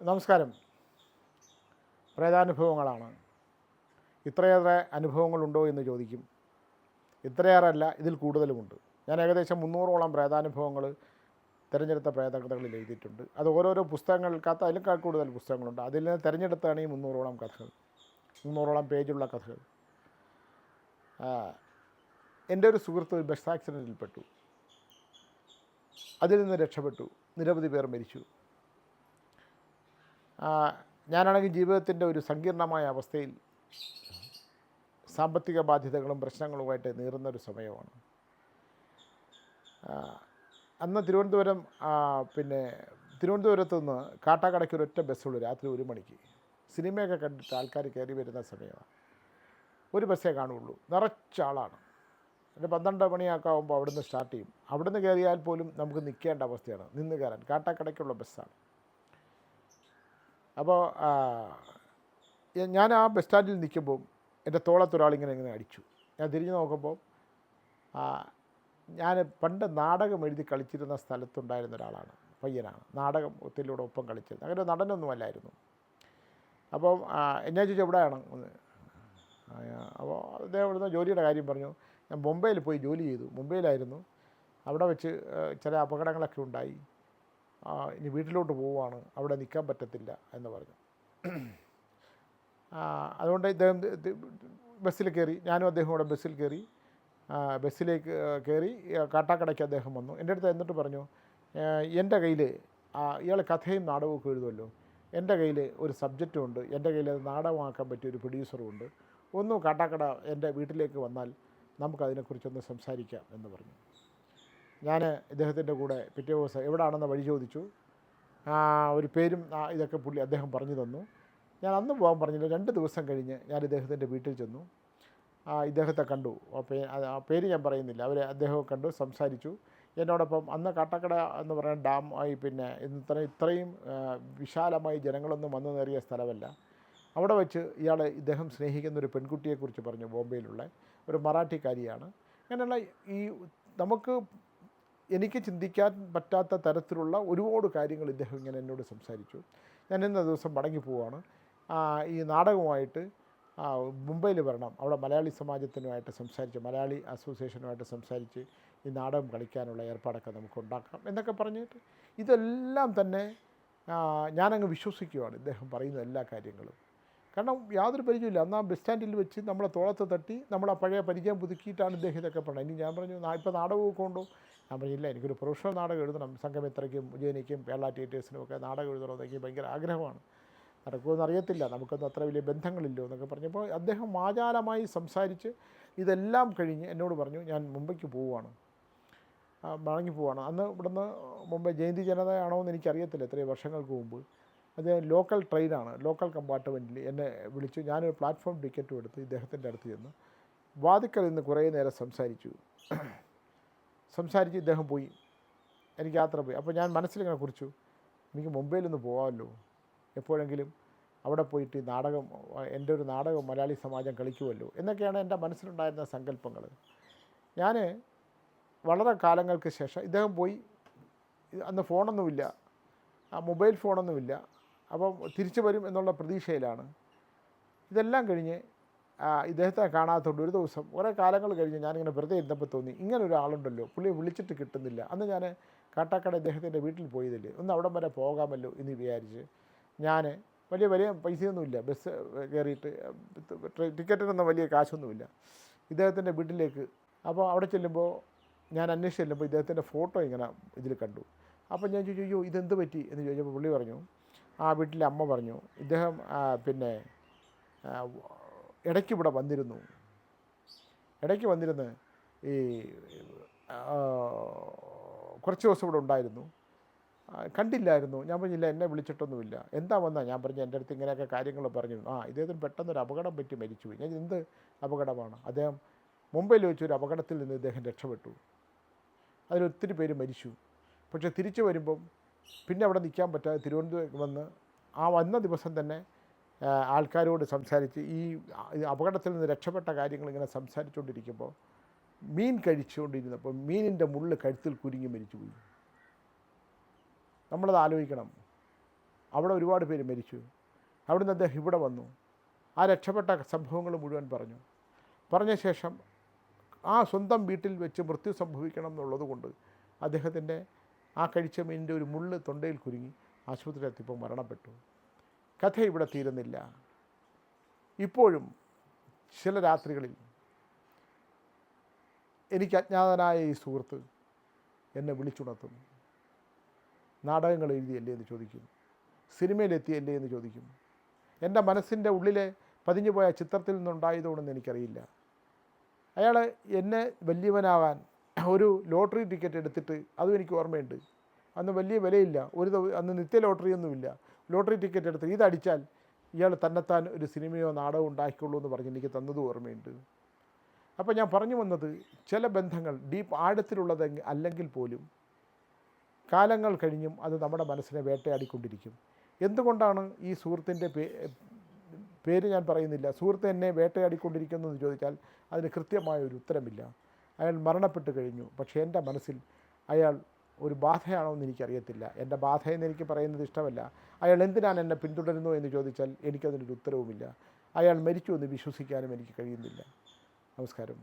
നമസ്കാരം. പ്രേതാനുഭവങ്ങളാണ്. ഇത്രയേറെ അനുഭവങ്ങളുണ്ടോ എന്ന് ചോദിക്കും. ഇത്രയേറെ അല്ല, ഇതിൽ കൂടുതലുമുണ്ട്. ഞാൻ ഏകദേശം 300ഓളം പ്രേതാനുഭവങ്ങൾ തിരഞ്ഞെടുത്ത പ്രേതകഥകളിൽ എഴുതിയിട്ടുണ്ട്. അത് ഓരോരോ പുസ്തകങ്ങൾക്കകത്ത് അതിലേക്കാൾ കൂടുതൽ പുസ്തകങ്ങളുണ്ട്. അതിൽ നിന്ന് തിരഞ്ഞെടുത്താണ് ഈ 300ഓളം കഥകൾ, 300ഓളം പേജുള്ള കഥകൾ. എൻ്റെ ഒരു സുഹൃത്ത് ഒരു ബസ് ആക്സിഡൻറ്റിൽപ്പെട്ടു. അതിൽ നിന്ന് രക്ഷപ്പെട്ടു. നിരവധി പേർ മരിച്ചു. ഞാനാണെങ്കിൽ ജീവിതത്തിൻ്റെ ഒരു സങ്കീർണമായ അവസ്ഥയിൽ സാമ്പത്തിക ബാധ്യതകളും പ്രശ്നങ്ങളുമായിട്ട് നീറുന്നൊരു സമയമാണ്. അന്ന് തിരുവനന്തപുരത്ത് നിന്ന് കാട്ടാക്കടയ്ക്ക് ഒരൊറ്റ ബസ്സുള്ളൂ. രാത്രി 1 മണിക്ക് സിനിമയൊക്കെ കണ്ടിട്ട് ആൾക്കാർ കയറി വരുന്ന സമയമാണ്. ഒരു ബസ്സേ കാണുകയുള്ളൂ. നിറച്ചാളാണ്. ഒരു 12 മണിയൊക്കെ ആകുമ്പോൾ അവിടുന്ന് സ്റ്റാർട്ട് ചെയ്യും. അവിടുന്ന് കയറിയാൽ പോലും നമുക്ക് നിൽക്കേണ്ട അവസ്ഥയാണ്. നിന്ന് കയറാൻ കാട്ടാക്കടയ്ക്കുള്ള ബസ്സാണ്. അപ്പോൾ ഞാൻ ആ ബസ് സ്റ്റാൻഡിൽ നിൽക്കുമ്പോൾ എൻ്റെ തോളത്തൊരാളിങ്ങനെ അടിച്ചു. ഞാൻ തിരിഞ്ഞു നോക്കുമ്പോൾ ഞാൻ പണ്ട് നാടകം എഴുതി കളിച്ചിരുന്ന സ്ഥലത്തുണ്ടായിരുന്ന ഒരാളാണ്. പയ്യനാണ്. നാടകത്തിലൂടെ ഒപ്പം കളിച്ചിരുന്നത്. അങ്ങനെ നടനൊന്നും അല്ലായിരുന്നു. അപ്പോൾ എന്നെ ചോദിച്ചു എവിടെയാണ് എന്ന്. അപ്പോൾ അദ്ദേഹം ഇവിടുന്ന് ജോലിയുടെ കാര്യം പറഞ്ഞു. ഞാൻ മുംബൈയിൽ പോയി ജോലി ചെയ്തു. മുംബൈയിലായിരുന്നു. അവിടെ വെച്ച് ചില അപകടങ്ങളൊക്കെ ഉണ്ടായി. ഇനി വീട്ടിലോട്ട് പോവുകയാണ്, അവിടെ നിൽക്കാൻ പറ്റത്തില്ല എന്ന് പറഞ്ഞു. അതുകൊണ്ട് ഇദ്ദേഹം ബസ്സിൽ കയറി. ഞാനും അദ്ദേഹം കൂടെ ബസ്സിൽ കയറി. ബസ്സിലേക്ക് കയറി കാട്ടാക്കടയ്ക്ക് അദ്ദേഹം വന്നു. എൻ്റെ അടുത്ത് എന്നിട്ട് പറഞ്ഞു, എൻ്റെ കയ്യിൽ ഇയാൾ കഥയും നാടകമൊക്കെ എഴുതുമല്ലോ, എൻ്റെ കയ്യിൽ ഒരു സബ്ജക്റ്റും ഉണ്ട്, എൻ്റെ കയ്യിൽ അത് നാടകമാക്കാൻ പറ്റിയ ഒരു പ്രൊഡ്യൂസറും ഉണ്ട്. ഒന്ന് കാട്ടാക്കട എൻ്റെ വീട്ടിലേക്ക് വന്നാൽ നമുക്കതിനെക്കുറിച്ചൊന്ന് സംസാരിക്കാം എന്ന് പറഞ്ഞു. ഞാൻ ഇദ്ദേഹത്തിൻ്റെ കൂടെ പിറ്റേ ദിവസം എവിടെയാണെന്ന് വഴി ചോദിച്ചു. ഒരു പേരും ഇതൊക്കെ അദ്ദേഹം പറഞ്ഞു തന്നു. ഞാൻ അന്ന് പോകാൻ പറഞ്ഞില്ല. 2 ദിവസം കഴിഞ്ഞ് ഞാൻ ഇദ്ദേഹത്തിൻ്റെ വീട്ടിൽ ചെന്നു. ഇദ്ദേഹത്തെ കണ്ടു. ആ പേര് ഞാൻ പറയുന്നില്ല. അദ്ദേഹം കണ്ടു, സംസാരിച്ചു. എന്നോടൊപ്പം അന്ന് കാട്ടാക്കട എന്ന് പറയുന്ന ഡാം ആയി, പിന്നെ ഇത്രയും വിശാലമായി ജനങ്ങളൊന്നും വന്നു നേറിയ സ്ഥലമല്ല. അവിടെ വെച്ച് ഇദ്ദേഹം സ്നേഹിക്കുന്നൊരു പെൺകുട്ടിയെക്കുറിച്ച് പറഞ്ഞു. ബോംബെയിലുള്ള ഒരു മറാഠിക്കാരിയാണ്. അങ്ങനെയുള്ള എനിക്ക് ചിന്തിക്കാൻ പറ്റാത്ത തരത്തിലുള്ള ഒരുപാട് കാര്യങ്ങൾ ഇദ്ദേഹം ഇങ്ങനെ എന്നോട് സംസാരിച്ചു. ഞാൻ ഇന്ന ദിവസം മടങ്ങി പോവുകയാണ്. ഈ നാടകവുമായിട്ട് മുംബൈയിൽ വരണം, അവിടെ മലയാളി സമാജത്തിനുമായിട്ട് സംസാരിച്ച്, മലയാളി അസോസിയേഷനുമായിട്ട് സംസാരിച്ച് ഈ നാടകം കളിക്കാനുള്ള ഏർപ്പാടൊക്കെ നമുക്ക് ഉണ്ടാക്കാം എന്നൊക്കെ പറഞ്ഞിട്ട് ഇതെല്ലാം തന്നെ ഞാനങ്ങ് വിശ്വസിക്കുകയാണ് ഇദ്ദേഹം പറയുന്ന എല്ലാ കാര്യങ്ങളും. കാരണം യാതൊരു പരിചയമില്ല. അന്ന് ആ ബസ് സ്റ്റാൻഡിൽ വെച്ച് നമ്മളെ തോളത്ത് തട്ടി നമ്മളെ പഴയ പരിചയം പുതുക്കിയിട്ടാണ് ഇദ്ദേഹം ഇതൊക്കെ പറഞ്ഞത്. ഇനി ഞാൻ പറഞ്ഞു, ഇപ്പോൾ നാടകമൊക്കെ ഉണ്ടോ? ഞാൻ പറഞ്ഞില്ല, എനിക്കൊരു പ്രൊഫഷണൽ നാടകം എഴുതണം. സംഘമിത്രയ്ക്കും ഉജയനിക്കും കേരള തിയേറ്റേഴ്സിനും ഒക്കെ നാടകം എഴുതണമെന്ന് എനിക്ക് ഭയങ്കര ആഗ്രഹമാണ്. നടക്കുമെന്ന് അറിയത്തില്ല, നമുക്കൊന്നും അത്ര വലിയ ബന്ധങ്ങളില്ലോ എന്നൊക്കെ പറഞ്ഞപ്പോൾ അദ്ദേഹം വാചാലമായി സംസാരിച്ച് ഇതെല്ലാം കഴിഞ്ഞ് എന്നോട് പറഞ്ഞു, ഞാൻ മുംബൈക്ക് പോവുകയാണ്, മടങ്ങി പോവുകയാണ്. അന്ന് ഇവിടുന്ന് മുംബൈ ജയന്തി ജനതയാണോ എന്ന് എനിക്കറിയത്തില്ല, എത്രയും വർഷങ്ങൾക്ക് മുമ്പ്. അത് ലോക്കൽ ട്രെയിനാണ്. ലോക്കൽ കമ്പാർട്ട്മെൻറ്റിൽ എന്നെ വിളിച്ചു. ഞാനൊരു പ്ലാറ്റ്ഫോം ടിക്കറ്റും എടുത്ത് ഇദ്ദേഹത്തിൻ്റെ അടുത്ത് ചെന്ന് വാതിക്കൽ നിന്ന് കുറേ നേരം സംസാരിച്ച് ഇദ്ദേഹം പോയി. എനിക്ക് യാത്ര പോയി. അപ്പോൾ ഞാൻ മനസ്സിലിങ്ങനെ കുറിച്ചു, എനിക്ക് മുംബൈയിലൊന്ന് പോകാമല്ലോ, എപ്പോഴെങ്കിലും അവിടെ പോയിട്ട് എൻ്റെ ഒരു നാടകം മലയാളി സമാജം കളിക്കുമല്ലോ എന്നൊക്കെയാണ് എൻ്റെ മനസ്സിലുണ്ടായിരുന്ന സങ്കല്പങ്ങൾ. ഞാൻ വളരെ കാലങ്ങൾക്ക് ശേഷം ഇദ്ദേഹം പോയി. അന്ന് ഫോണൊന്നുമില്ല, മൊബൈൽ ഫോണൊന്നുമില്ല. അപ്പം തിരിച്ചു വരും എന്നുള്ള പ്രതീക്ഷയിലാണ്. ഇതെല്ലാം കഴിഞ്ഞ് ഇദ്ദേഹത്തെ കാണാത്തതുകൊണ്ട് ഒരു ദിവസം കുറേ കാലങ്ങൾ കഴിഞ്ഞ് ഞാനിങ്ങനെ വെറുതെ ഇരുന്നപ്പോൾ തോന്നി, ഇങ്ങനെ ഒരാളുണ്ടല്ലോ, പുള്ളിയെ വിളിച്ചിട്ട് കിട്ടുന്നില്ല. അന്ന് ഞാൻ കാട്ടാക്കട ഇദ്ദേഹത്തിൻ്റെ വീട്ടിൽ പോയതില്ലേ, ഒന്ന് അവിടം വരെ പോകാമല്ലോ എന്ന് വിചാരിച്ച് ഞാൻ വലിയ പൈസയൊന്നുമില്ല, ബസ് കയറിയിട്ട് ടിക്കറ്റിനൊന്നും വലിയ കാശൊന്നുമില്ല, ഇദ്ദേഹത്തിൻ്റെ വീട്ടിലേക്ക്. അപ്പോൾ അവിടെ ചെല്ലുമ്പോൾ ഞാൻ അന്വേഷിച്ച് ചെല്ലുമ്പോൾ ഇദ്ദേഹത്തിൻ്റെ ഫോട്ടോ ഇങ്ങനെ ഇതിൽ കണ്ടു. അപ്പോൾ ഞാൻ ചോദിച്ചു, അയ്യോ ഇതെന്ത് പറ്റി എന്ന് ചോദിച്ചപ്പോൾ പുള്ളി പറഞ്ഞു, ആ വീട്ടിലെ അമ്മ പറഞ്ഞു, ഇദ്ദേഹം ഇടയ്ക്ക് ഇവിടെ വന്നിരുന്നു, ഇടയ്ക്ക് വന്നിരുന്ന് ഈ കുറച്ച് ദിവസം ഇവിടെ ഉണ്ടായിരുന്നു, കണ്ടില്ലായിരുന്നു. ഞാൻ പറഞ്ഞില്ല, എന്നെ വിളിച്ചിട്ടൊന്നുമില്ല. എന്താ വന്നാൽ? ഞാൻ പറഞ്ഞു, എൻ്റെ അടുത്ത് ഇങ്ങനെയൊക്കെ കാര്യങ്ങൾ പറഞ്ഞു. ഇദ്ദേഹത്തിന് പെട്ടെന്നൊരു അപകടം പറ്റി മരിച്ചുപോയി. ഞാൻ എന്ത് അപകടമാണ്? അദ്ദേഹം മുംബൈയിൽ വെച്ചൊരു അപകടത്തിൽ നിന്ന് ഇദ്ദേഹം രക്ഷപ്പെട്ടു. അതിലൊത്തിരി പേര് മരിച്ചു. പക്ഷേ തിരിച്ചു വരുമ്പം പിന്നെ അവിടെ നിൽക്കാൻ പറ്റാതെ തിരുവനന്തപുരം വന്ന് വന്ന ദിവസം തന്നെ ആൾക്കാരോട് സംസാരിച്ച് ഈ അപകടത്തിൽ നിന്ന് രക്ഷപ്പെട്ട കാര്യങ്ങൾ ഇങ്ങനെ സംസാരിച്ചുകൊണ്ടിരിക്കുമ്പോൾ മീൻ കഴിച്ചുകൊണ്ടിരുന്നപ്പോൾ മീനിൻ്റെ മുള്ള് കഴുത്തിൽ കുരുങ്ങി മരിച്ചുപോയി. നമ്മളത് ആലോചിക്കണം. അവിടെ ഒരുപാട് പേര് മരിച്ചു. അവിടുന്ന് അദ്ദേഹം ഇവിടെ വന്നു. ആ രക്ഷപ്പെട്ട സംഭവങ്ങൾ മുഴുവൻ പറഞ്ഞ ശേഷം ആ സ്വന്തം വീട്ടിൽ വെച്ച് മൃത്യു സംഭവിക്കണം എന്നുള്ളത് കൊണ്ട് അദ്ദേഹത്തിൻ്റെ ആ കഴിച്ച മീനിൻ്റെ ഒരു മുള്ള് തൊണ്ടയിൽ കുരുങ്ങി ആശുപത്രിയിൽ എത്തിയപ്പോൾ മരണപ്പെട്ടു. കഥ ഇവിടെ തീരുന്നില്ല. ഇപ്പോഴും ചില രാത്രികളിൽ എനിക്ക് അജ്ഞാതനായ ഈ സുഹൃത്ത് എന്നെ വിളിച്ചുണർത്തും. നാടകങ്ങൾ എഴുതിയല്ലേ എന്ന് ചോദിക്കും, സിനിമയിലെത്തിയല്ലേ എന്ന് ചോദിക്കും. എൻ്റെ മനസ്സിൻ്റെ ഉള്ളിലെ പതിഞ്ഞുപോയ ചിത്രത്തിൽ നിന്നുണ്ടായതുകൊണ്ടെന്ന് എനിക്കറിയില്ല. അയാൾ എന്നെ വലിയവനാകാൻ ഒരു ലോട്ടറി ടിക്കറ്റ് എടുത്തിട്ട്, അതും എനിക്ക് ഓർമ്മയുണ്ട്, അന്ന് വലിയ വിലയില്ല, അന്ന് നിത്യ ലോട്ടറിയൊന്നുമില്ല. ലോട്ടറി ടിക്കറ്റ് എടുത്ത് ഇതടിച്ചാൽ ഇയാൾ തന്നെത്താൻ ഒരു സിനിമയോ നാടകമോ ഉണ്ടാക്കിയുള്ളൂ എന്ന് പറഞ്ഞ് എനിക്ക് തന്നതും ഓർമ്മയുണ്ട്. അപ്പോൾ ഞാൻ പറഞ്ഞു വന്നത്, ചില ബന്ധങ്ങൾ ഡീപ്പ് ആഴത്തിലുള്ളത് അല്ലെങ്കിൽ പോലും കാലങ്ങൾ കഴിഞ്ഞും അത് നമ്മുടെ മനസ്സിനെ വേട്ടയാടിക്കൊണ്ടിരിക്കും. എന്തുകൊണ്ടാണ് ഈ സുഹൃത്തിൻ്റെ പേര് ഞാൻ പറയുന്നില്ല, സുഹൃത്ത് എന്നെ വേട്ടയാടിക്കൊണ്ടിരിക്കുന്നു എന്ന് ചോദിച്ചാൽ അതിന് കൃത്യമായ ഒരു ഉത്തരമില്ല. അയാൾ മരണപ്പെട്ട് കഴിഞ്ഞു. പക്ഷേ എൻ്റെ മനസ്സിൽ അയാൾ ഒരു ബാധയാണോ എന്ന് എനിക്കറിയത്തില്ല. എൻ്റെ ബാധയെന്ന് എനിക്ക് പറയുന്നത് ഇഷ്ടമല്ല. അയാൾ എന്തിനാണ് എന്നെ പിന്തുടരുന്നു എന്ന് ചോദിച്ചാൽ എനിക്കതിനൊരു ഉത്തരവുമില്ല. അയാൾ മരിച്ചു എന്ന് വിശ്വസിക്കാനും എനിക്ക് കഴിയുന്നില്ല. നമസ്കാരം.